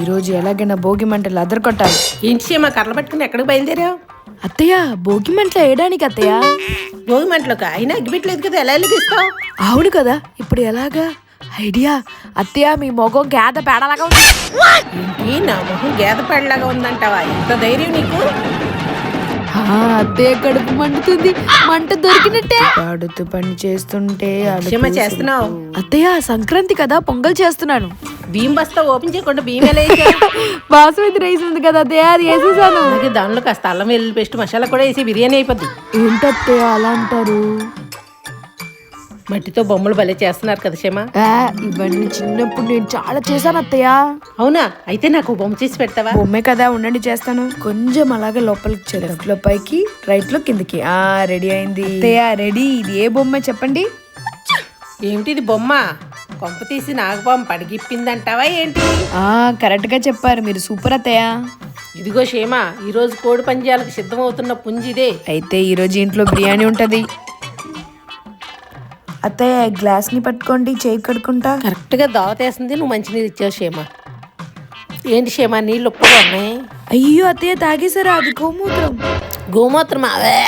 ఈరోజు ఎలాగైనా భోగి మంటలు అదరకొట్టాలి. ఏంటి సీమ కర్రలు పట్టుకుని ఎక్కడికి బయలుదేరావు? అత్తయ్య భోగి మంటలు వేయడానికి అత్తయ్య. భోగి మంటలోకి అయినా అగ్గిపెట్టలేదు కదా, ఎలా వెలిగిస్తావు? అవును కదా, ఇప్పుడు ఎలాగా ఐడియా. అత్తయ్య మీ మొగం గేద పేడలాగా ఉంది. ఏంటి నా మొహం గేద పేడలాగా ఉందంటావా? ఎంత ధైర్యం నీకు? అత్తయ్య కడుపు మండుతుంది, మంట దొరికినట్టే. పాడుతూ పని చేస్తుంటే సీమ చేస్తున్నావు? అత్తయ్య సంక్రాంతి కదా, పొంగల్ చేస్తున్నాను. బియ్యం బస్తా ఓపెన్ చేయకుండా బియ్యం ఎలా వేసావు? బాస్మతి రైస్ ఉంది కదా అత్తయ్య, అది వేసేసాను. అలాగే దానిలో కాస్త అల్లం వెల్లుల్లి పేస్ట్ మసాలా కూడా వేసి బిర్యానీ అయిపోద్ది. ఏంటత్తయ్య అలా అంటారు? మట్టితో బొమ్మలు భలే చేస్తున్నారు కదా సీమ. ఇవన్నీ చిన్నప్పుడు నేను చాలా చేశాను అత్తయ్య. అవునా? అయితే నాకు బొమ్మ చేసి పెడతావా? బొమ్మే కదా, ఉండండి చేస్తాను. కొంచెం అలాగే లోపలికి లెఫ్ట్ లో పైకి, రైట్ లో కిందకి. రెడీ అయింది అత్తయ్య, రెడీ. ఇది ఏ బొమ్మ చెప్పండి? ఏమిటి ఇది బొమ్మ? కొంప తీసి నాగబొమ్మ పడిగిప్పిందంటావా ఏంటి? కరెక్ట్ గా చెప్పారు మీరు, సూపర్ అత్తయ్య. ఇదిగో షేమ, ఈరోజు కోడి పంజాలకు సిద్ధమవుతున్న పుంజిదే. అయితే ఈరోజు ఇంట్లో బిర్యానీ ఉంటది. అత్తయ్య గ్లాస్ ని పట్టుకోండి, చేయి కడుకుంటా. కరెక్ట్గా దావతేస్తుంది, నువ్వు మంచినీళ్ళు ఇచ్చావు షేమ. ఏంటి షేమ నీళ్ళు ఉప్పుగా ఉన్నాయి? అయ్యో అత్తయ్య తాగేసారా? అది గోమూత్రం. గోమూత్రం అవే